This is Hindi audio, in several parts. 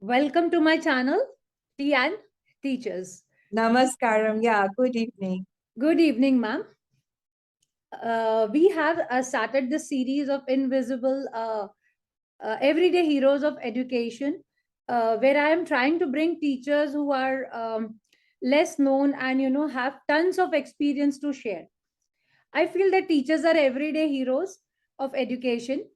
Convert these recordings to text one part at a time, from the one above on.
Welcome to my channel, Tea and Teachers. Namaskaram. Yeah, good evening. Good evening, ma'am. We have started the series of invisible everyday heroes of education, where I am trying to bring teachers who are less known and have tons of experience to share. I feel that teachers are everyday heroes of education,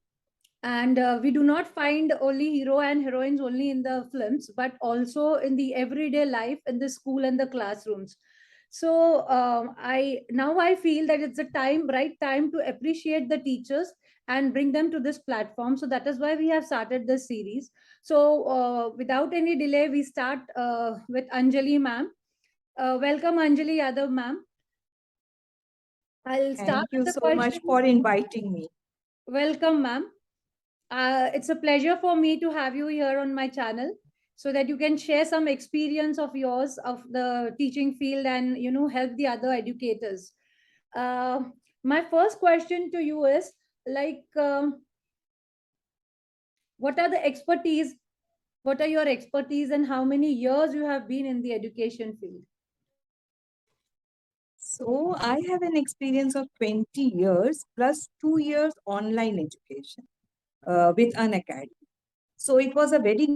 and we do not find only hero and heroines only in the films, but also in the everyday life in the school and the classrooms. So I feel that it's a right time to appreciate the teachers and bring them to this platform. So that is why we have started this series. So without any delay, we start with Anjali ma'am. Welcome, Anjali Yadav ma'am. I'll start Thank with you the so much question. for inviting me. Welcome, ma'am. It's a pleasure for me to have you here on my channel so that you can share some experience of yours of the teaching field and help the other educators. Uh, my first question to you is like, what are the expertise? What are your expertise and how many years you have been in the education field? So, I have an experience of 20 years plus 2 years online education with an academy. So, it was a very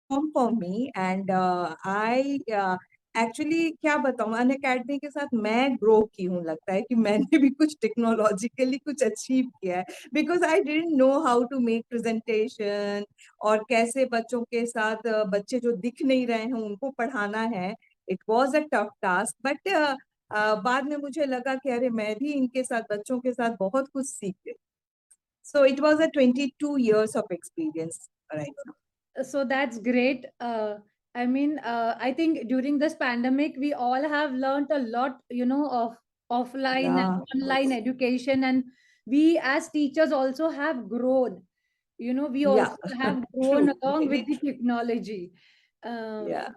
form for me, and I actually क्या बताऊं, अन अकेडमी के साथ मैं ग्रो की हूँ. लगता है कि मैंने भी कुछ टेक्नोलॉजिकली कुछ अचीव किया है, because I didn't know how to make presentation और कैसे बच्चों के साथ बच्चे जो दिख नहीं रहे हैं उनको पढ़ाना है. It was a tough task, but बाद में मुझे लगा कि अरे मैं भी इनके साथ बच्चों के साथ बहुत कुछ सीख गई. So it was a 22 years of experience right now. So that's great. I think during this pandemic we all have learned a lot of offline and Yeah, online education, and we as teachers also have grown. We yeah, also have grown true, along with very the true. technology. Yeah,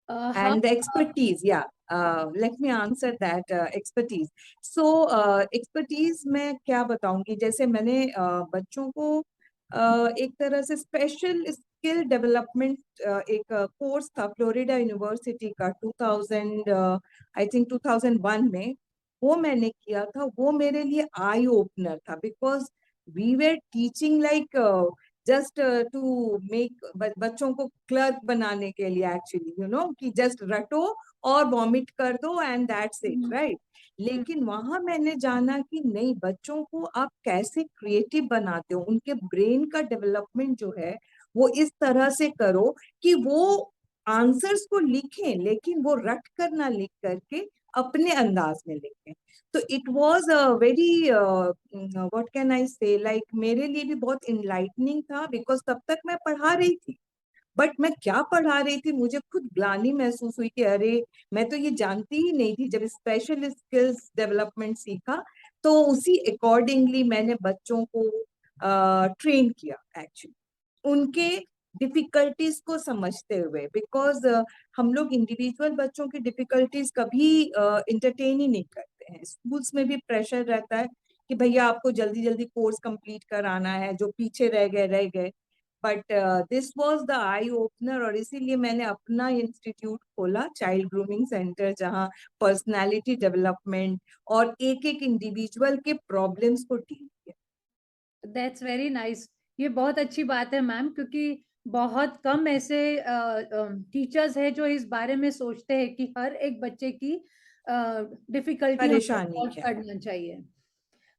How and the expertise, yeah. Let me answer that expertise. So expertise मैं क्या बताऊंगी, जैसे मैंने बच्चों को एक तरह से स्पेशल स्किल डेवलपमेंट एक कोर्स था फ्लोरिडा यूनिवर्सिटी का 2000 आई थिंक 2001 में, वो मैंने किया था. वो मेरे लिए आई ओपनर था, because we were teaching like just to make बच्चों को क्लर्क बनाने के लिए, एक्चुअली कि जस्ट रटो और वॉमिट कर दो and that's it, Mhm. Right. लेकिन वहां मैंने जाना कि नहीं, बच्चों को आप कैसे क्रिएटिव बनाते हो, उनके ब्रेन का डेवलपमेंट जो है वो इस तरह से करो कि वो आंसर्स को लिखें, लेकिन वो रट कर ना लिख करके अपने अंदाज में लिखें. तो it was a very what can I से, लाइक मेरे लिए भी बहुत इनलाइटनिंग था, बिकॉज तब तक मैं पढ़ा रही थी, बट मैं क्या पढ़ा रही थी मुझे खुद ग्लानि महसूस हुई कि अरे मैं तो ये जानती ही नहीं थी. जब स्पेशल स्किल्स डेवलपमेंट सीखा तो उसी अकॉर्डिंगली मैंने बच्चों को ट्रेन किया, एक्चुअली उनके डिफिकल्टीज को समझते हुए, बिकॉज हम लोग इंडिविजुअल बच्चों की डिफिकल्टीज कभी इंटरटेन ही नहीं करते हैं. स्कूल्स में भी प्रेशर रहता है कि भैया आपको जल्दी जल्दी कोर्स कंप्लीट कराना है, जो पीछे रह गए रह गए. But this was the eye opener, और इसीलिए मैंने अपना इंस्टीट्यूट खोला, चाइल्ड ग्रूमिंग सेंटर, जहाँ पर्सनालिटी डेवलपमेंट और एक एक इंडिविजुअल के प्रॉब्लम्स को डील किया. That's very nice. ये बहुत अच्छी बात है मैम, क्योंकि बहुत कम ऐसे टीचर्स हैं जो इस बारे में सोचते हैं कि हर एक बच्चे की डिफिकल्टी हमें परेशानी सॉल्व क्या है. करना चाहिए.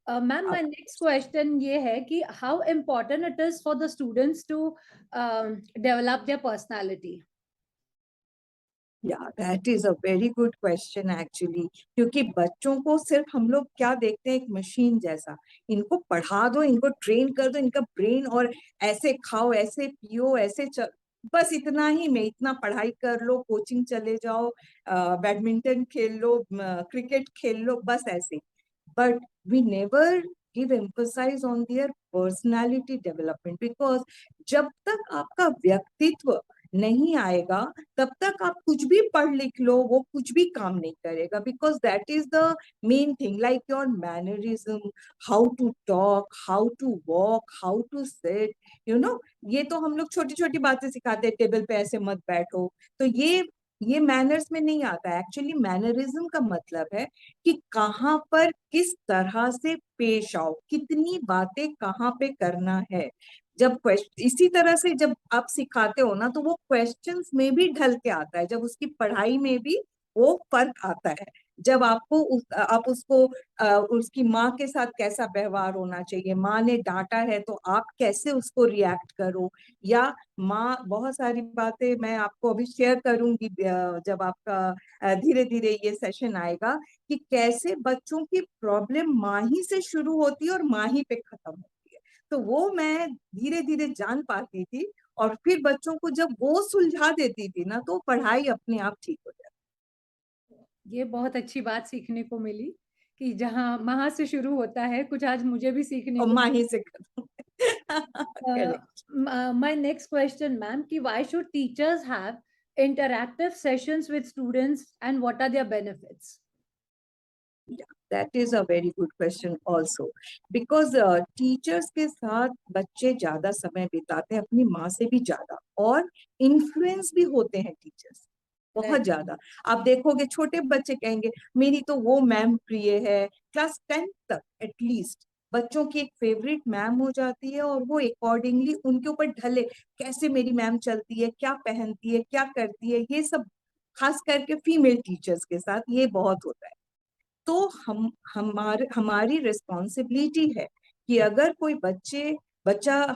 मैम, अब माय नेक्स्ट क्वेश्चन ये है कि how important it is for the students to develop their personality. Yeah that is a very good question actually, क्योंकि बच्चों को सिर्फ हम लोग क्या देखते हैं, एक मशीन जैसा. इनको पढ़ा दो, इनको ट्रेन कर दो, इनका ब्रेन, और ऐसे खाओ, ऐसे पियो, बस इतना ही में, इतना पढ़ाई कर लो, कोचिंग चले जाओ, बैडमिंटन खेल लो, क्रिकेट खेल लो, बस ऐसे. But we never give emphasise on their personality development, because जब तक आपका व्यक्तित्व नहीं आएगा, तब तक आप कुछ भी पढ़ लिख लो, वो कुछ भी काम नहीं करेगा, because that is the main thing, like your mannerism, how to talk, how to walk, how to sit, you know. ये तो हम लोग छोटी छोटी बातें सिखाते हैं, टेबल पे ऐसे मत बैठो, तो ये मैनर्स में नहीं आता है। एक्चुअली मैनरिज्म का मतलब है कि कहाँ पर किस तरह से पेश आओ, कितनी बातें कहाँ पे करना है। जब क्वेश्चन इसी तरह से जब आप सिखाते हो ना, तो वो क्वेश्चंस में भी ढल के आता है, जब उसकी पढ़ाई में भी वो फर्क आता है। जब आप उसको उसकी माँ के साथ कैसा व्यवहार होना चाहिए, माँ ने डांटा है तो आप कैसे उसको रिएक्ट करो, या माँ, बहुत सारी बातें मैं आपको अभी शेयर करूंगी जब आपका धीरे धीरे ये सेशन आएगा, कि कैसे बच्चों की प्रॉब्लम माँ ही से शुरू होती है और माँ ही पे खत्म होती है। तो वो मैं धीरे धीरे जान पाती थी, और फिर बच्चों को जब वो सुलझा देती थी ना, तो पढ़ाई अपने आप ठीक हो जाती। ये बहुत अच्छी बात सीखने को मिली कि जहाँ वहां से शुरू होता है, कुछ आज मुझे भी सीखने और को माँ ही से खत्म। Uh, correct. my next question, ma'am, कि why should teachers have interactive sessions with students and what are their benefits? That is a very good question also, because teachers के साथ बच्चे ज्यादा समय बिताते हैं, अपनी माँ से भी ज्यादा, और इन्फ्लुएंस भी होते हैं टीचर्स बहुत Right. ज्यादा। आप देखोगे छोटे बच्चे कहेंगे मेरी तो वो मैम प्रिय है, क्लास 10 तक एटलीस्ट बच्चों की एक फेवरेट मैम हो जाती है, और वो अकॉर्डिंगली उनके ऊपर ढले, कैसे मेरी मैम चलती है, क्या पहनती है, क्या करती है, ये सब खास करके फीमेल टीचर्स के साथ ये बहुत होता है। तो हमारी रिस्पॉन्सिबिलिटी है कि अगर कोई बच्चा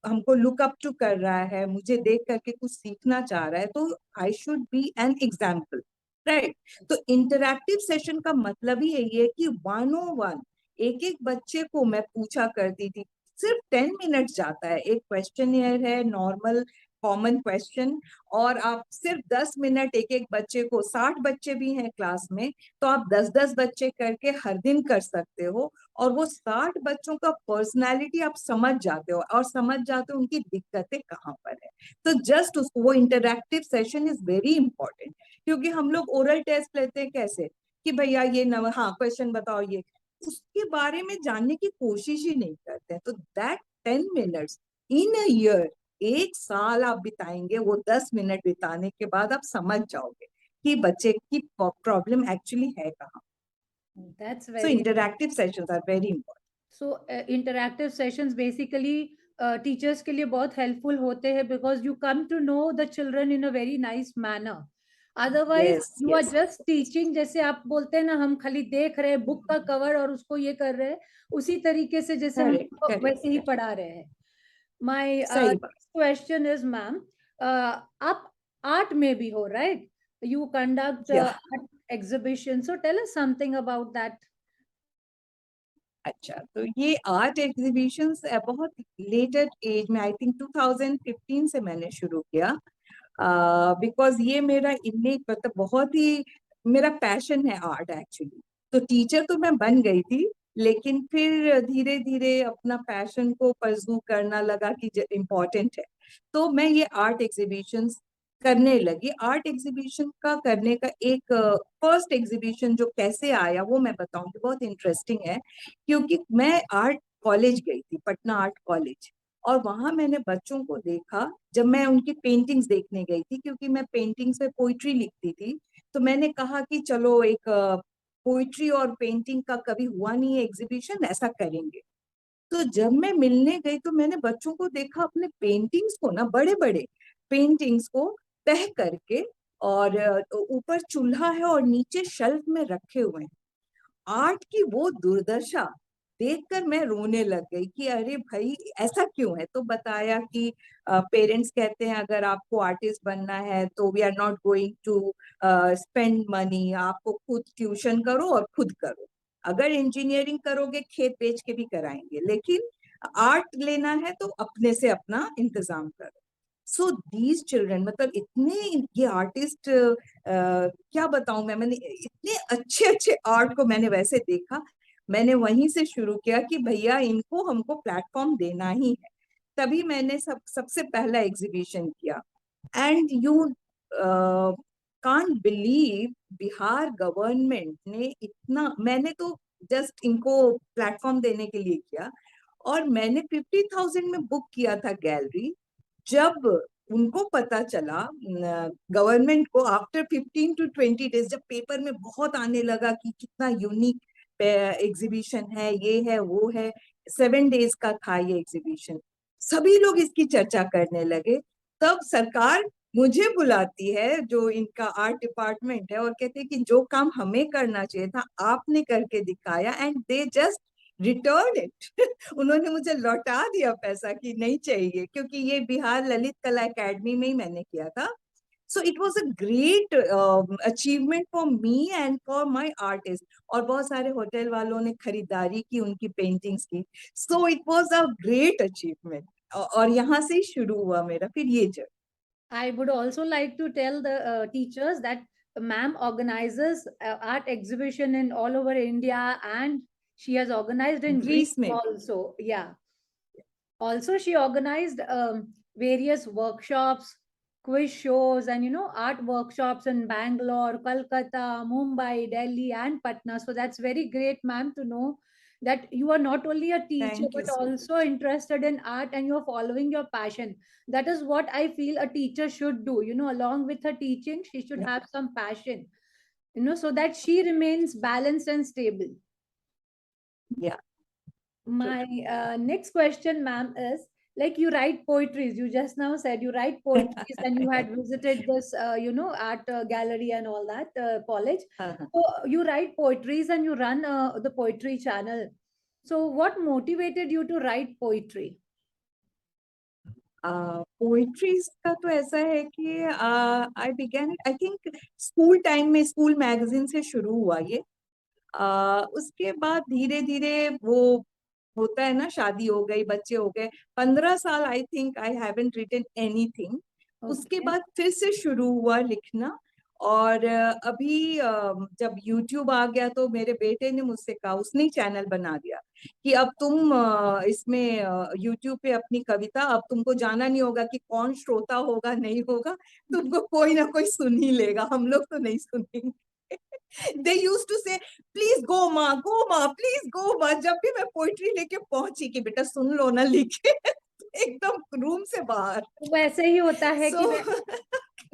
हमको लुक अप टू कर रहा है, मुझे देख करके कुछ सीखना चाह रहा है, तो I should be an example, right. तो इंटरैक्टिव सेशन का मतलब ही यही है कि 101, एक एक बच्चे को मैं पूछा करती थी। सिर्फ 10 मिनट जाता है, एक क्वेश्चनियर है, नॉर्मल कॉमन क्वेश्चन, और आप सिर्फ 10 मिनट एक एक बच्चे को, 60 बच्चे भी हैं क्लास में, तो आप 10-10 बच्चे करके हर दिन कर सकते हो, और वो 60 बच्चों का पर्सनालिटी आप समझ जाते हो, और समझ जाते हो उनकी दिक्कतें कहाँ पर है। तो जस्ट उसको, वो interactive session is very important, क्योंकि हम लोग ओरल टेस्ट लेते हैं कैसे, कि भैया ये हाँ क्वेश्चन बताओ, ये उसके बारे में जानने की कोशिश ही नहीं करते हैं। तो that 10 minutes in a year, एक साल आप बिताएंगे, वो 10 मिनट बिताने के बाद आप समझ जाओगे कि बच्चे की प्रॉब्लम एक्चुअली है कहाँ। That's so very interactive sessions are very important. so interactive sessions basically teachers के लिए बहुत helpful होते हैं because you come to know the children in a very nice manner. Otherwise yes you are yes. just teaching, जैसे आप बोलते हैं ना, हम खाली देख रहे हैं बुक का कवर और उसको ये कर रहे हैं उसी तरीके से जैसे हम करेक्ट उसको करेक्ट वैसे ही करेक्ट। पढ़ा रहे हैं. My सही बात। next question is, ma'am, आप art में भी हो, right? You conduct या art exhibition, so tell us something about that. अच्छा, तो ये आर्ट एग्जीबिशंस बहुत लेटर एज में, आई थिंक 2015 से मैंने शुरू किया, बिकॉज ये मेरा इन्हें मतलब बहुत ही मेरा पैशन है आर्ट एक्चुअली। तो टीचर तो मैं बन गई थी, लेकिन फिर धीरे धीरे अपना पैशन को परस्यू करना लगा कि इम्पोर्टेंट है, तो मैं ये आर्ट एग्जीबिशंस करने लगी। आर्ट एग्जीबिशन का करने का एक फर्स्ट एग्जीबिशन जो कैसे आया वो मैं बताऊंगी, बहुत इंटरेस्टिंग है, क्योंकि मैं आर्ट कॉलेज गई थी, पटना आर्ट कॉलेज, और वहां मैंने बच्चों को देखा, जब मैं उनकी पेंटिंग्स देखने गई थी, क्योंकि मैं पेंटिंग्स पे पोइट्री लिखती थी, तो मैंने कहा कि चलो एक पोइट्री और पेंटिंग का कभी हुआ नहीं है एग्जीबिशन, ऐसा करेंगे। तो जब मैं मिलने गई तो मैंने बच्चों को देखा अपने पेंटिंग्स को ना, बड़े बड़े पेंटिंग्स को तह करके, और ऊपर चूल्हा है और नीचे शेल्फ में रखे हुए हैं। आर्ट की वो दुर्दशा देखकर मैं रोने लग गई कि अरे भाई ऐसा क्यों है। तो बताया कि पेरेंट्स कहते हैं अगर आपको आर्टिस्ट बनना है तो we are not going to spend money, आपको खुद ट्यूशन करो और खुद करो, अगर इंजीनियरिंग करोगे खेत बेच के भी कराएंगे, लेकिन आर्ट लेना है तो अपने से अपना इंतजाम करो। सो दीज चिल्ड्रन, मतलब इतने ये आर्टिस्ट, क्या बताऊं मैंने इतने अच्छे अच्छे आर्ट को मैंने वैसे देखा। मैंने वहीं से शुरू किया कि भैया इनको हमको प्लेटफॉर्म देना ही है। तभी मैंने सबसे पहला एग्जीबिशन किया, and you can't believe Bihar government ने इतना, मैंने तो जस्ट इनको प्लेटफॉर्म देने के लिए किया, और मैंने 50,000 में बुक किया था गैलरी। जब उनको पता चला गवर्नमेंट को, आफ्टर 15 to 20 days, जब पेपर में बहुत आने लगा कि कितना यूनिक एग्जीबिशन है, ये है वो है, 7 days का था ये एग्जीबिशन, सभी लोग इसकी चर्चा करने लगे। तब सरकार मुझे बुलाती है, जो इनका आर्ट डिपार्टमेंट है, और कहते हैं कि जो काम हमें करना चाहिए था आपने करके दिखाया, and they just return it. उन्होंने मुझे लौटा दिया पैसा कि नहीं चाहिए, क्योंकि ये बिहार ललित कला एकेडमी में ही मैंने किया था। So it was a great achievement for me and for my artist. और बहुत सारे होटल वालों ने खरीदारी की उनकी पेंटिंग्स की। So it was a great achievement, और यहाँ से ही शुरू हुआ मेरा फिर ये journey. I would also like to tell the teachers that ma'am organizes art exhibition in all over India, and she has organized in Greece Greece में भी। also. Yeah. Also, she organized various workshops, quiz shows, and art workshops in Bangalore, Kolkata, Mumbai, Delhi, and Patna. So that's very great, ma'am, to know that you are not only a teacher thank you but so also much. interested in art and you're following your passion. That is what I feel a teacher should do. Along with her teaching, she should have some passion. So that she remains balanced and stable. या My next question, ma'am, is like you write poetries. You just now said you write poetries and you had visited this, art gallery and all that college. So you write poetries and you run the poetry channel. So what motivated you to write poetry? Poetries का तो ऐसा है कि I begin it, I think school time में, स्कूल मैगजीन से शुरू हुआ ये। उसके बाद धीरे धीरे वो होता है ना, शादी हो गई, बच्चे हो गए, 15 साल I think I haven't written anything. उसके Okay. बाद फिर से शुरू हुआ लिखना। और अभी जब यूट्यूब आ गया तो मेरे बेटे ने मुझसे कहा, उसने ही चैनल बना दिया कि अब तुम इसमें यूट्यूब पे अपनी कविता, अब तुमको जाना नहीं होगा कि कौन श्रोता होगा नहीं होगा, तुमको कोई ना कोई सुन ही लेगा, हम लोग तो नहीं सुनेंगे। दे यूज टू से प्लीज गो माँ प्लीज गो माँ, जब भी मैं पोइट्री लेके पहुंची कि बेटा सुन लो ना लिखे, एकदम रूम से बाहर। वैसे ही होता है सो कि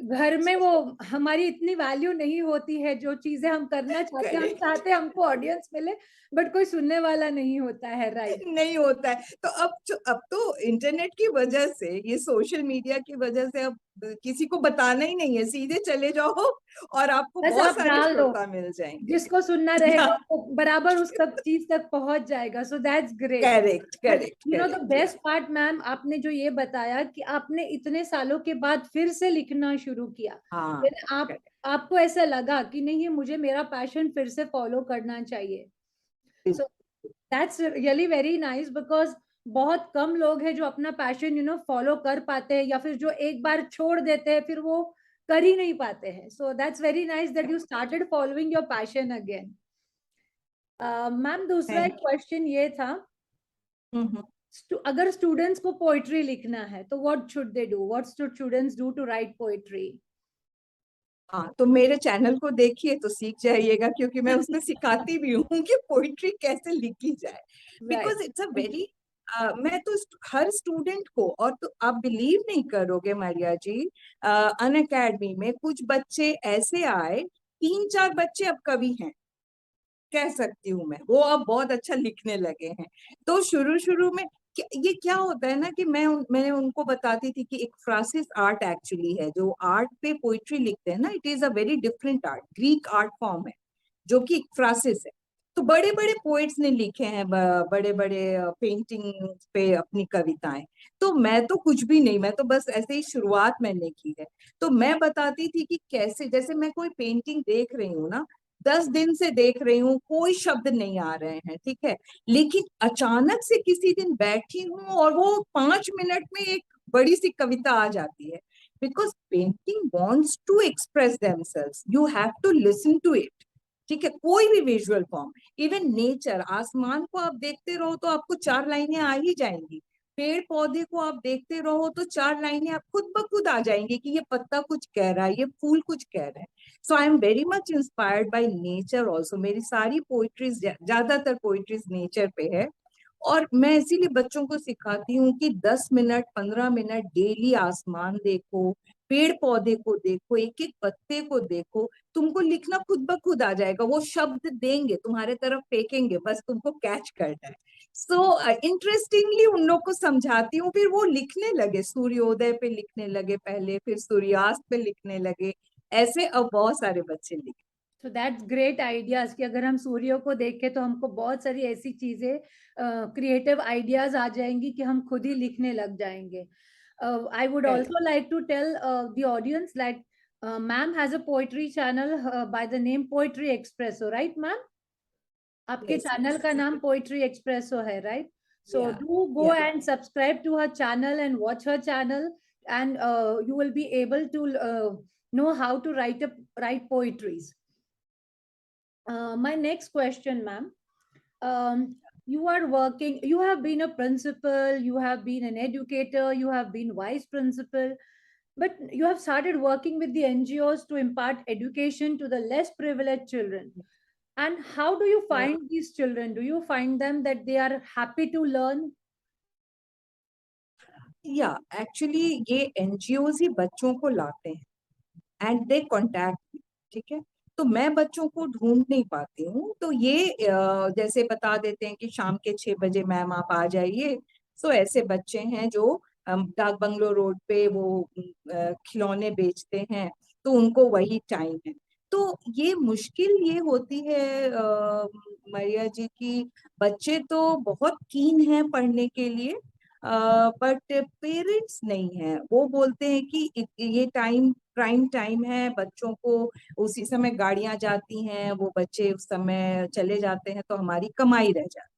घर में वो हमारी इतनी वैल्यू नहीं होती है, जो चीजें हम करना चाहते हैं, हम करेक्ट। चाहते हैं हमको ऑडियंस मिले, बट कोई सुनने वाला नहीं होता है, राइट? नहीं होता है। तो अब तो इंटरनेट की वजह से, ये सोशल मीडिया की वजह से, अब किसी को बताना ही नहीं है, सीधे चले जाओ और आपको बस बहुत आप सारे डाल दो, श्रोता मिल जाएंगे। जिसको सुनना या रहेगा वो बराबर उस तक चीज तक पहुंच जाएगा। सो that's great. Correct but correct the correct या बेस्ट पार्ट मैम, आपने जो ये बताया कि आपने इतने सालों के बाद फिर से लिखना शुरू किया, हाँ फिर आपको ऐसा लगा कि नहीं, ये मुझे मेरा पैशन फिर से फॉलो करना चाहिए। So that's really very nice, because बहुत कम लोग हैं जो अपना पैशन फॉलो कर पाते हैं, या फिर जो एक बार छोड़ देते हैं फिर वो कर ही नहीं पाते हैं। So that's very nice that you started following your passion again. Ma'am, दूसरा एक थैंक क्वेश्चन ये था, यू। अगर स्टूडेंट्स को पोइट्री लिखना है तो what should they do, what should students do to write poetry? हाँ, तो मेरे चैनल को देखिए तो सीख जाइएगा, क्योंकि मैं उसमें सिखाती भी हूँ कि पोइट्री कैसे लिखी जाए। Right. Because it's a very, मैं तो हर स्टूडेंट को, और तो आप बिलीव नहीं करोगे मारिया जी, अन अकेडमी में कुछ बच्चे ऐसे आए, 3-4 बच्चे अब कवि हैं, कह सकती हूँ मैं, वो अब बहुत अच्छा लिखने लगे हैं। तो शुरू शुरू में ये क्या होता है ना कि मैंने उनको बताती थी कि एक फ्रांसिस आर्ट एक्चुअली है, जो आर्ट पे पोइट्री लिखते हैं ना, it is a very different art, Greek art form है, जो कि फ्रांसिस है। तो बड़े बड़े पोइट्स ने लिखे हैं बड़े बड़े पेंटिंग पे अपनी कविताएं। तो मैं तो कुछ भी नहीं, मैं तो बस ऐसे ही शुरुआत मैंने की है। तो मैं बताती थी कि कैसे, जैसे मैं कोई पेंटिंग देख रही हूँ ना, 10 दिन से देख रही हूँ, कोई शब्द नहीं आ रहे हैं, ठीक है, लेकिन अचानक से किसी दिन बैठी हूँ और वो 5 मिनट में एक बड़ी सी कविता आ जाती है। Because painting wants to express themselves, you have to listen to it. ठीक है, कोई भी विजुअल फॉर्म, इवन नेचर, आसमान को आप देखते रहो तो आपको 4 लाइनें आ ही जाएंगी। पेड़ पौधे को आप देखते रहो तो 4 लाइनें आप खुद ब खुद आ जाएंगी कि ये पत्ता कुछ कह रहा है, ये फूल कुछ कह रहा है। So I am very much inspired by nature also. मेरी सारी पोइट्रीज, ज्यादातर पोइट्रीज नेचर पे है। और मैं इसीलिए बच्चों को सिखाती हूँ कि 10 मिनट 15 मिनट डेली आसमान देखो, पेड़ पौधे को देखो, एक एक पत्ते को देखो। तुमको लिखना खुद ब खुद आ जाएगा, वो शब्द देंगे तुम्हारे तरफ फेंकेंगे, बस तुमको कैच करना है। सो इंटरेस्टिंगली उन लोग को समझाती हूँ, फिर वो लिखने लगे, सूर्योदय पे लिखने लगे पहले, फिर सूर्यास्त पे लिखने लगे। ऐसे अब बहुत सारे बच्चे लिखे। तो दैट्स ग्रेट आइडियाज कि अगर हम सूर्य को देखें तो हमको बहुत सारी ऐसी चीजें क्रिएटिव आइडियाज आ जाएंगी कि हम खुद ही लिखने लग जाएंगे. I would Correct. Also like to tell the audience like ma'am has a poetry channel by the name Poetry Expresso, right ma'am? आपके Yes, चैनल yes. का नाम पोएट्री एक्सप्रेसो है, right? So Yeah, do go yeah. and subscribe to her channel and watch her channel, and you will be able to know how to write poetries. My next question, ma'am. You are working, you have been a principal, you have been an educator, you have been vice principal, but you have started working with the NGOs to impart education to the less privileged children. And how do you Yeah. find these children? Do you find them that they are happy to learn? या एक्चुअली ये एनजीओज ही बच्चों को लाते हैं एंड दे कॉन्टैक्ट, ठीक है। तो मैं बच्चों को ढूंढ नहीं पाती हूँ, तो ये जैसे बता देते हैं कि शाम के 6 बजे मैम आप आ जाइए। सो ऐसे बच्चे हैं जो डाक बंगलो रोड पे वो खिलौने बेचते हैं, तो उनको वही टाइम है। तो ये मुश्किल ये होती है मरिया जी की, बच्चे तो बहुत कीन हैं पढ़ने के लिए, बट पेरेंट्स नहीं है। वो बोलते हैं कि ये टाइम प्राइम टाइम है बच्चों को, उसी समय गाड़ियां जाती हैं, वो बच्चे उस समय चले जाते हैं तो हमारी कमाई रह जाती है।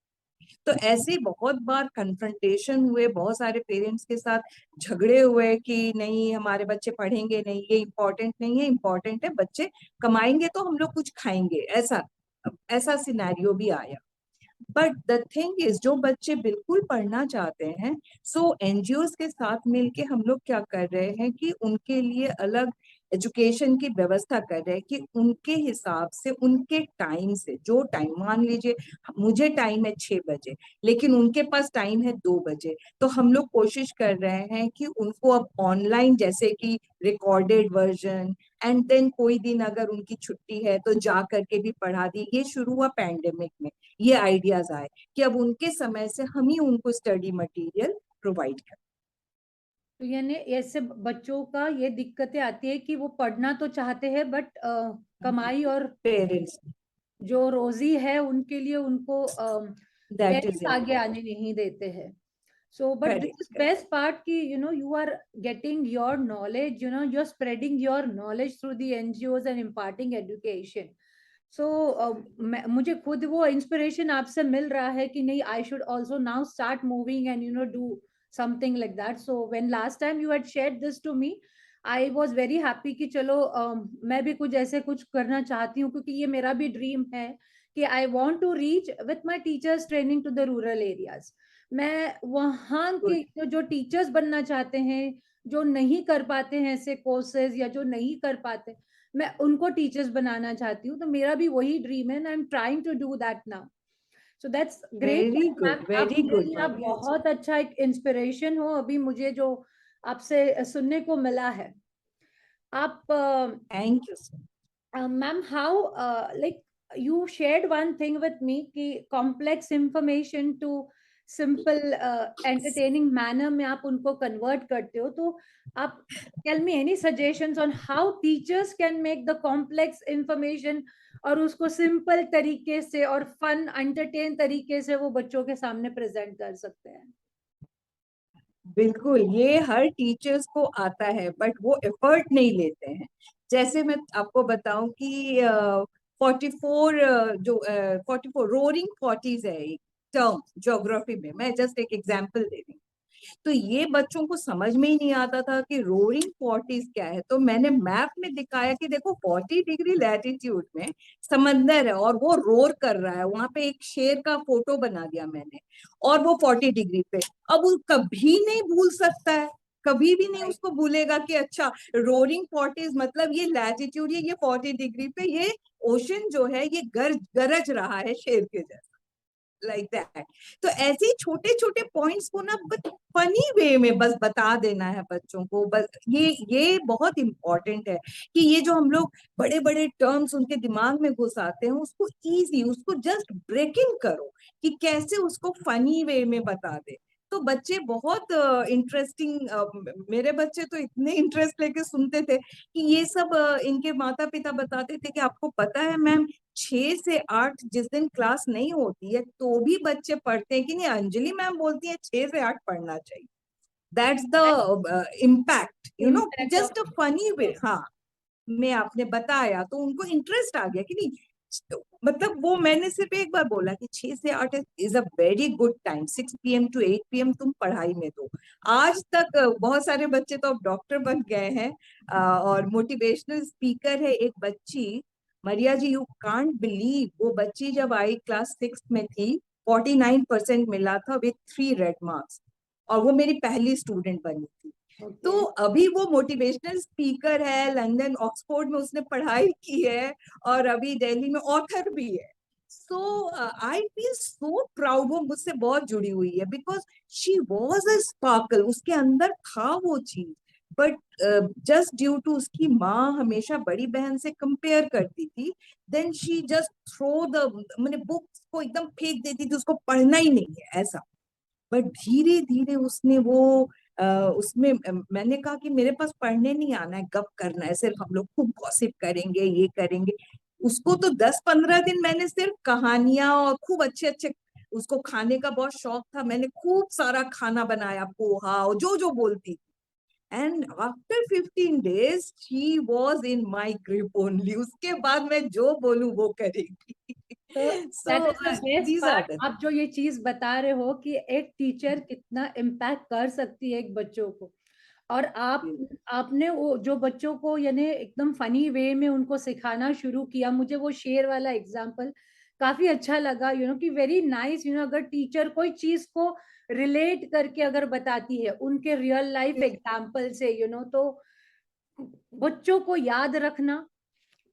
तो ऐसे बहुत बार कन्फ्रंटेशन हुए, बहुत सारे पेरेंट्स के साथ झगड़े हुए कि नहीं हमारे बच्चे पढ़ेंगे नहीं, ये इम्पोर्टेंट नहीं है, इम्पोर्टेंट है बच्चे कमाएंगे तो हम लोग कुछ खाएंगे, ऐसा ऐसा सिनेरियो भी आया। बट द थिंग इज जो बच्चे बिल्कुल पढ़ना चाहते हैं, सो एनजीओज के साथ मिलके हम लोग क्या कर रहे हैं कि उनके लिए अलग एजुकेशन की व्यवस्था कर रहे हैं कि उनके हिसाब से, उनके टाइम से, जो टाइम मान लीजिए मुझे टाइम है 6 बजे, लेकिन उनके पास टाइम है 2 बजे, तो हम लोग कोशिश कर रहे हैं कि उनको अब ऑनलाइन, जैसे कि रिकॉर्डेड वर्जन, एंड देन कोई दिन अगर उनकी छुट्टी है तो जा करके भी पढ़ा दी। ये शुरू हुआ पैंडेमिक में, ये आइडियाज आए कि अब उनके समय से हम ही उनको स्टडी मटेरियल प्रोवाइड करें। तो यानी ऐसे बच्चों का ये दिक्कतें आती है कि वो पढ़ना तो चाहते हैं बट कमाई और पेरेंट्स, जो रोजी है उनके लिए उनको दैट इज पेरेंट्स आगे आने इम्पोर्टेंट। नहीं देते हैं. So but this is correct. best part ki you are getting your knowledge, you're spreading your knowledge through the NGOs and imparting education. So मुझे खुद वो इंस्पिरेशन आपसे मिल रहा है कि नहीं, I should also now start moving and do something like that. So when last time you had shared this to me, I was very happy कि चलो मैं भी कुछ ऐसे कुछ करना चाहती हूँ, क्योंकि ये मेरा भी ड्रीम है कि I want to reach with my teachers training to the rural areas. मैं वहाँ गुड। के जो टीचर्स बनना चाहते हैं, जो नहीं कर पाते हैं ऐसे कोर्सेज या जो नहीं कर पाते, मैं उनको टीचर्स बनाना चाहती हूँ. तो मेरा भी वही ड्रीम है, I am trying to do that now. So that's great ma'am. आप वेरी मेरे गुड लिए आप मारिया जी। बहुत अच्छा एक इंस्पिरेशन हो अभी मुझे जो आपसे सुनने को मिला है. आप thank you so ma'am, how like you shared one thing with me कि complex information to simple entertaining manner में आप उनको convert करते हो. तो आप tell me any suggestions on how teachers can make the complex information और उसको simple तरीके से और fun entertain तरीके से वो बच्चों के सामने present कर सकते हैं. बिल्कुल, ये हर टीचर्स को आता है बट वो एफर्ट नहीं लेते हैं। जैसे मैं आपको बताऊं कि 44 जो 44 रोरिंग 40s है एक टर्म ज्योग्राफी में, मैं जस्ट एक एग्जांपल दे रही हूँ। तो ये बच्चों को समझ में ही नहीं आता था कि रोरिंग फोर्टीज क्या है। तो मैंने मैप में दिखाया कि देखो 40 डिग्री लैटिट्यूड में समंदर है और वो रोर कर रहा है, वहां पे एक शेर का फोटो बना दिया मैंने, और वो 40 डिग्री पे। अब वो कभी नहीं भूल सकता है, कभी भी नहीं उसको भूलेगा कि अच्छा रोरिंग फोर्टीज मतलब ये लैटिट्यूड, ये 40 डिग्री पे ये ओशन जो है ये गरज रहा है शेर के जैसा, लाइक दैट। तो ऐसे छोटे छोटे पॉइंट्स को ना फनी वे में बस बता देना है बच्चों को। बस ये बहुत इंपॉर्टेंट है कि ये जो हम लोग बड़े बड़े टर्म्स उनके दिमाग में घुसाते हैं उसको इजी, उसको जस्ट ब्रेक इन करो कि कैसे उसको फनी वे में बता दे। तो बच्चे बहुत इंटरेस्टिंग, मेरे बच्चे तो इतने इंटरेस्ट लेके सुनते थे कि ये सब इनके माता पिता बताते थे कि आपको पता है मैम 6 से 8 जिस दिन क्लास नहीं होती है तो भी बच्चे पढ़ते हैं कि नहीं, अंजलि मैम बोलती है 6 से 8 पढ़ना चाहिए। That's the impact, you know, Impact of just a funny way. हाँ, में आपने बताया तो उनको इंटरेस्ट आ गया कि नहीं। मतलब वो मैंने सिर्फ एक बार बोला कि 6 से 8 is a very good time, 6 PM to 8 PM तुम पढ़ाई में दो। आज तक बहुत सारे बच्चे तो अब डॉक्टर बन गए हैं और मोटिवेशनल स्पीकर है। एक बच्ची मरिया जी, यू कांट बिलीव, वो बच्ची जब आई क्लास 6 में थी 49% मिला था विथ 3 रेड मार्क्स, और वो मेरी पहली स्टूडेंट बनी थी। तो okay. अभी वो मोटिवेशनल स्पीकर है, लंदन ऑक्सफोर्ड में उसने पढ़ाई की है और अभी दिल्ली में ऑथर भी है। So I feel so proud, वो मुझसे बहुत जुड़ी हुई है because she was a sparkle, उसके अंदर था वो चीज। बट जस्ट ड्यू टू उसकी माँ हमेशा बड़ी बहन से कंपेयर करती थी, then she just throw the, मैंने बुक्स को एकदम फेंक देती थी, उसको पढ़ना ही नहीं है ऐसा। बट धीरे धीरे उसने वो उसमें मैंने कहा कि मेरे पास पढ़ने नहीं आना है, गप करना है, सिर्फ हम लोग खूब गॉसिप करेंगे, ये करेंगे। उसको तो 10-15 दिन मैंने सिर्फ कहानियां और खूब अच्छे अच्छे, उसको खाने का बहुत शौक था, मैंने खूब सारा खाना बनाया, पोहा और जो जो बोलती। And after 15 days she was in my grip only, उसके बाद मैं जो बोलूं वो करेगी। तो that so is the best these are part, the आप जो ये चीज बता रहे हो कि एक टीचर कितना इम्पैक्ट कर सकती है एक बच्चों को। और आपने वो जो बच्चों को यानी एकदम फनी वे में उनको सिखाना शुरू किया। मुझे वो शेर वाला एग्जांपल काफी अच्छा लगा, कि वेरी नाइस। अगर टीचर कोई चीज को रिलेट करके अगर बताती है उनके रियल लाइफ एग्जांपल से, तो बच्चों को याद रखना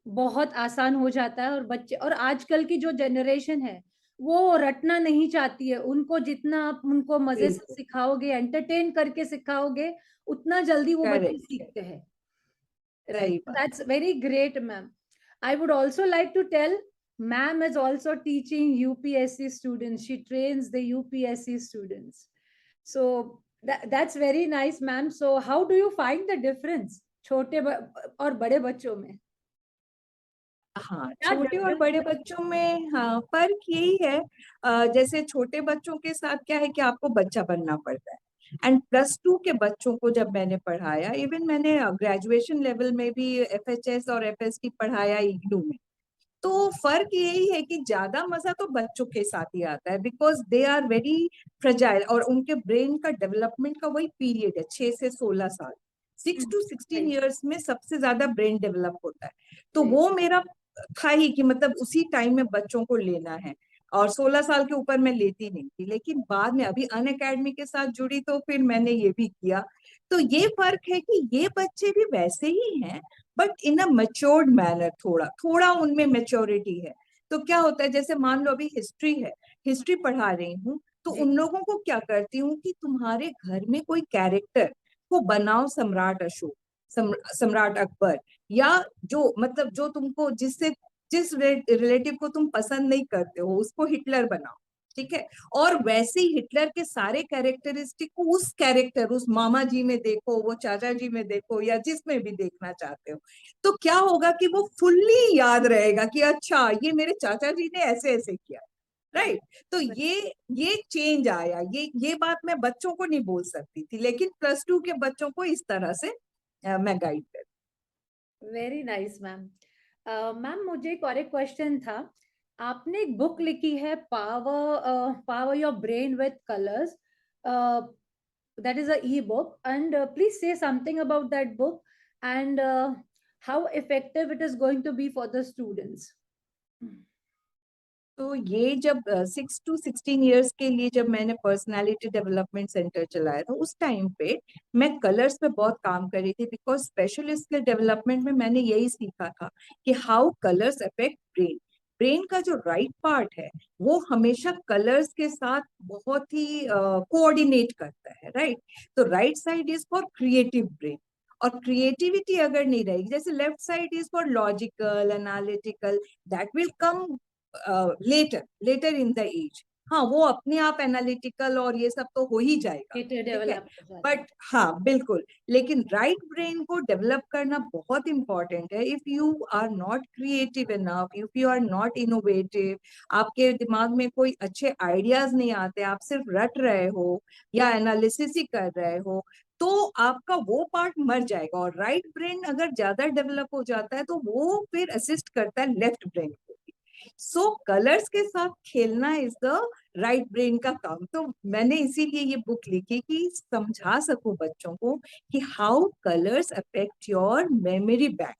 बहुत आसान हो जाता है। और बच्चे, और आजकल की जो जनरेशन है वो रटना नहीं चाहती है। उनको जितना आप उनको मजे से बिल्कुल सिखाओगे, एंटरटेन करके सिखाओगे, उतना जल्दी वो बच्चे करेक्ट, सीखते हैं। Right. सही बात। That's very great, ma'am. I would also like to tell, ma'am is also teaching UPSC students. She trains the UPSC students. So that's very nice, ma'am. So how do you find the difference छोटे और बड़े बच्चों में? हाँ, क्या छोटे और difference बड़े है? बच्चों में हाँ फर्क यही है, जैसे छोटे बच्चों के साथ क्या है कि आपको बच्चा बनना पड़ता है। एंड +2 के बच्चों को जब मैंने पढ़ाया, इवन मैंने ग्रेजुएशन लेवल में भी FHS और FST पढ़ाया इग्नू में, तो फर्क यही है कि ज्यादा मजा तो बच्चों के साथ ही आता है because they are very fragile, और उनके ब्रेन का डेवलपमेंट का वही पीरियड है 6 से 16 साल। 6 to 16 years में सबसे ज्यादा ब्रेन डेवलप होता है। तो Right. वो मेरा था ही कि मतलब उसी टाइम में बच्चों को लेना है, और 16 साल के ऊपर मैं लेती नहीं थी। लेकिन बाद में अभी अन अकेडमी के साथ जुड़ी तो फिर मैंने ये भी किया। तो ये फर्क है कि ये बच्चे भी वैसे ही हैं but in a matured manner, थोड़ा थोड़ा उनमें मेच्योरिटी है। तो क्या होता है, जैसे मान लो अभी हिस्ट्री है, हिस्ट्री पढ़ा रही हूँ, तो जी। उन लोगों को क्या करती हूँ कि तुम्हारे घर में कोई कैरेक्टर को बनाओ, सम्राट अशोक, सम्राट अकबर, या जो मतलब जो तुमको जिससे जिस रिलेटिव को तुम पसंद नहीं करते हो उसको हिटलर बनाओ, ठीक है। और वैसे ही हिटलर के सारे कैरेक्टरिस्टिक को उस कैरेक्टर, उस मामा जी में देखो, वो चाचा जी में देखो, या जिसमें भी देखना चाहते हो। तो क्या होगा कि वो फुल्ली याद रहेगा कि अच्छा ये मेरे चाचा जी ने ऐसे ऐसे किया, राइट। तो ये चेंज आया, ये बात मैं बच्चों को नहीं बोल सकती थी, लेकिन +2 के बच्चों को इस तरह से मैं गाइड कर। Very nice, ma'am. मैम, मुझे एक और एक क्वेश्चन था। आपने एक बुक लिखी है, power power your brain with colours. that is a e-book, and please say something about that book, and how effective it is going to be for the students. तो ये जब 6 to 16 years के लिए जब मैंने पर्सनालिटी डेवलपमेंट सेंटर चलाया था, उस टाइम पे मैं कलर्स पे बहुत काम कर रही थी, बिकॉज स्पेशल स्किल डेवलपमेंट में मैंने यही सीखा था कि how colours affect brain. Brain का जो राइट पार्ट है वो हमेशा कलर्स के साथ बहुत ही कोऑर्डिनेट करता है, राइट। तो right side is for creative brain, और क्रिएटिविटी अगर नहीं रहेगी, जैसे left side is for logical analytical, that will come later in the age. हाँ, वो अपने आप एनालिटिकल और ये सब तो हो ही जाएगा, It ठीक है। develop हो जाता है। बट हाँ, बिल्कुल, लेकिन राइट ब्रेन को डेवलप करना बहुत इंपॉर्टेंट है। If you are not creative enough, if you are not innovative, आपके दिमाग में कोई अच्छे आइडियाज नहीं आते, आप सिर्फ रट रहे हो या एनालिसिस ही कर रहे हो, तो आपका वो पार्ट मर जाएगा। और राइट ब्रेन अगर ज्यादा डेवलप हो जाता है तो वो फिर असिस्ट करता है लेफ्ट ब्रेन को। सो कलर्स के साथ खेलना इज द राइट ब्रेन का काम। तो मैंने इसीलिए ये बुक लिखी कि समझा सकूं बच्चों को कि how colours affect your memory bank.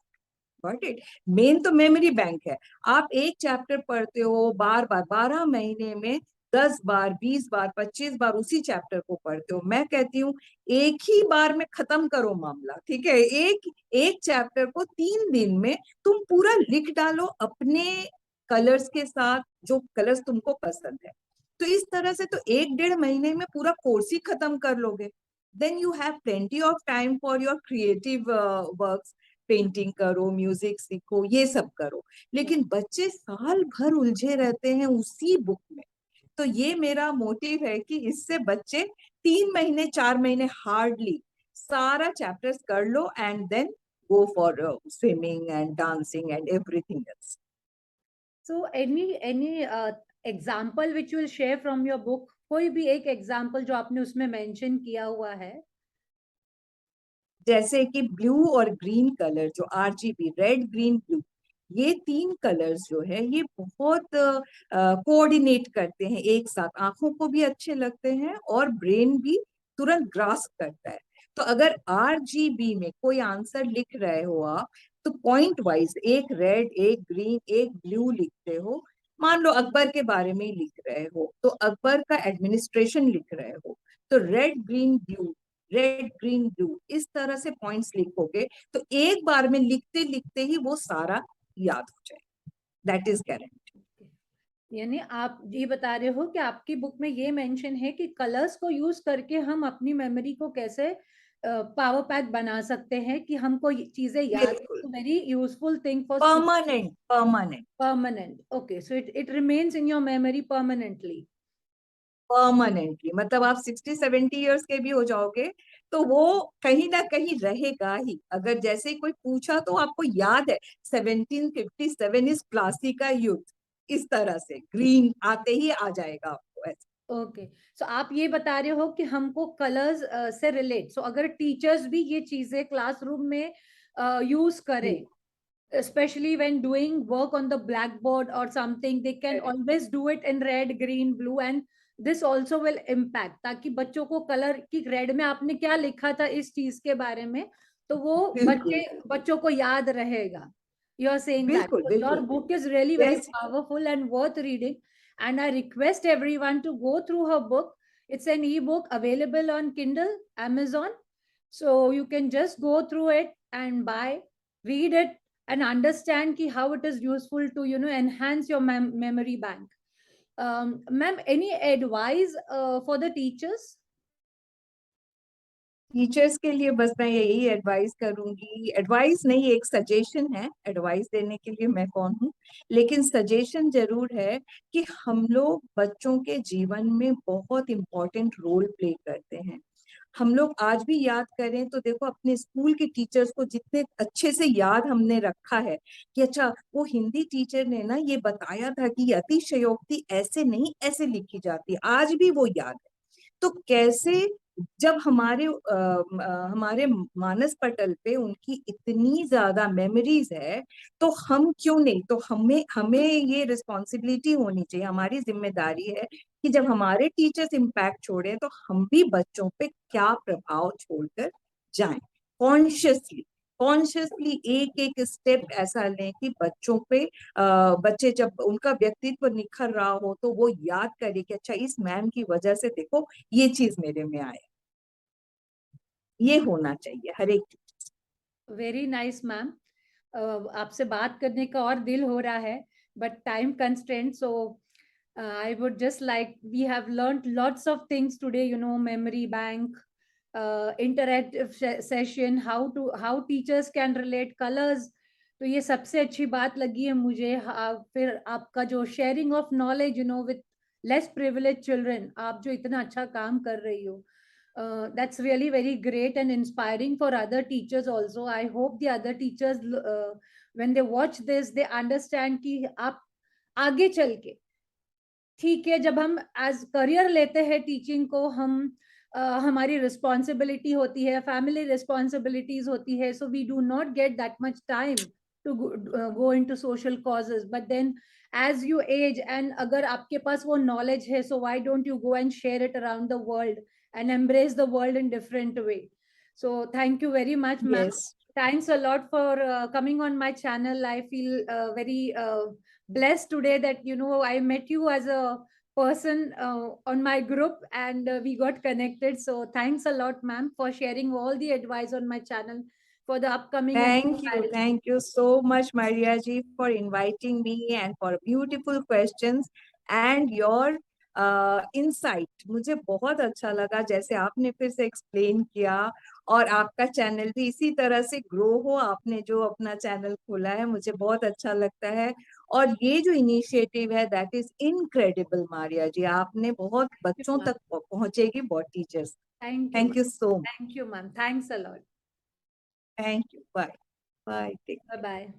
Got it. Main तो मेमोरी बैंक है। आप एक चैप्टर पढ़ते हो बार बार, 12 महीने में 10 बार, 20 बार, 25 बार उसी चैप्टर को पढ़ते हो। मैं कहती हूँ एक ही बार में खत्म करो मामला, ठीक है। एक एक चैप्टर को 3 दिन में तुम पूरा लिख डालो अपने कलर्स के साथ, जो कलर्स तुमको पसंद है। तो इस तरह से तो 1-1.5 महीने में पूरा कोर्स ही खत्म कर लोगे। Then you have plenty of time for your creative works. Painting करो, म्यूजिक सीखो, ये सब करो। लेकिन बच्चे साल भर उलझे रहते हैं उसी बुक में। तो ये मेरा मोटिव है कि इससे बच्चे 3 महीने 4 महीने हार्डली सारा चैप्टर्स कर लो, and then go for swimming and dancing and everything else. So any example which you will share from your book, कोई भी एक example जो आपने उसमें mention किया हुआ है? जैसे कि ब्लू और ग्रीन कलर, जो RGB, रेड ग्रीन ब्लू, ये 3 कलर्स जो है ये बहुत कोऑर्डिनेट करते हैं एक साथ, आंखों को भी अच्छे लगते हैं और ब्रेन भी तुरंत ग्रास्प करता है। तो अगर RGB में कोई आंसर लिख रहे हो आप, तो पॉइंट वाइज एक रेड, एक ग्रीन, एक ब्लू लिखते हो। मान लो अकबर के बारे में ही लिख रहे हो, तो अकबर का एडमिनिस्ट्रेशन लिख रहे हो, तो red green blue, red green blue, इस तरह से पॉइंट्स लिखोगे तो एक बार में लिखते लिखते ही वो सारा याद हो जाए। That is guarantee. यानी आप ये बता रहे हो कि आपकी बुक में ये मेंशन है कि कलर्स को यूज करके हम अपनी मेमोरी को कैसे पावर पैक बना सकते हैं कि हमको ये चीजें याद, बिल्कुल, very useful thing for permanent permanent permanent. Okay, so it remains in your memory permanently. Permanently, मतलब आप 60-70 years के भी हो जाओगे तो वो कहीं ना कहीं रहेगा ही। अगर जैसे ही कोई पूछा तो आपको याद है 1757 इज प्लासी का युद्ध, इस तरह से ग्रीन आते ही आ जाएगा आपको ऐसे। ओके, सो आप ये बता रहे हो कि हमको कलर्स से रिलेट, सो अगर टीचर्स भी ये चीजें क्लासरूम में यूज करें, especially when doing work on the blackboard or something, they can Correct. always do it in red, green, blue, and this also will impact, ताकि बच्चों को कलर की रेड में आपने क्या लिखा था इस चीज के बारे में, तो वो बिल्कुल बच्चों को याद रहेगा। You are saying that बिल्कुल so your बिल्कुल। book is really very yes, powerful and worth reading, and I request everyone to go through her book. It's an ebook available on Kindle, Amazon, so you can just go through it and buy, read it, and understand ki how it is useful to enhance your memory bank. Ma'am, any advice for the teachers? Teachers के लिए बस मैं यही एडवाइस करूंगी, एडवाइस नहीं, एक सजेशन है, एडवाइस देने के लिए मैं कौन हूँ, लेकिन सजेशन जरूर है कि हम लोग बच्चों के जीवन में बहुत इम्पोर्टेंट रोल प्ले करते हैं। हम लोग आज भी याद करें तो देखो अपने स्कूल के टीचर्स को जितने अच्छे से याद हमने रखा है कि अच्छा वो हिंदी टीचर ने ना ये बताया था कि अतिशयोक्ति ऐसे नहीं ऐसे लिखी जाती, आज भी वो याद है। तो कैसे जब हमारे मानस पटल पे उनकी इतनी ज्यादा मेमोरीज है, तो हम क्यों नहीं, तो हमें हमें ये रिस्पॉन्सिबिलिटी होनी चाहिए, हमारी जिम्मेदारी है कि जब हमारे टीचर्स इम्पैक्ट छोड़े तो हम भी बच्चों पे क्या प्रभाव छोड़कर जाएं, कॉन्शियसली कॉन्शियसली एक एक स्टेप ऐसा लें कि बच्चों पे बच्चे जब उनका व्यक्तित्व निखर रहा हो तो वो याद करे कि अच्छा इस मैम की वजह से देखो ये चीज मेरे में आया। ये होना चाहिए हर एक। Very nice ma'am. आपसे बात करने का और दिल हो रहा है, but time constraint, so I would just like, we have learned lots of things today, you know, memory bank, interactive session, how teachers can relate colors. तो ये सबसे अच्छी बात लगी है मुझे। फिर आपका जो sharing of knowledge, you know, with less privilege children, आप जो इतना अच्छा काम कर रही हो, that's really very great and inspiring for other teachers also. I hope the other teachers, when they watch this, they understand कि आप आगे चल के, ठीक है, जब हम एज करियर लेते हैं टीचिंग को, हम हमारी रिस्पॉन्सिबिलिटी होती है, फैमिली रिस्पॉन्सिबिलिटीज होती है, so we do not get that much time to go into social causes, but then as you age and अगर आपके पास वो नॉलेज है, so why don't you go and share it around the world and embrace the world in different way. So thank you very much, ma'am. Yes. Thanks a lot for coming on my channel. I feel very blessed today that, you know, I met you as a person on my group, and we got connected. So thanks a lot, ma'am, for sharing all the advice on my channel for the upcoming Thank you so much, Maria ji, for inviting me and for beautiful questions and your insight. मुझे बहुत अच्छा लगा जैसे आपने फिर से एक्सप्लेन किया, और आपका चैनल भी इसी तरह से ग्रो हो। आपने जो अपना चैनल खोला है मुझे बहुत अच्छा लगता है, और ये जो इनिशिएटिव है that is incredible Maria ji, आपने बहुत बच्चों तक पहुंचेगी, बहुत teachers. Thank thank you so much. you, ma'am. Thanks a lot. Thank you. Bye bye. Bye bye.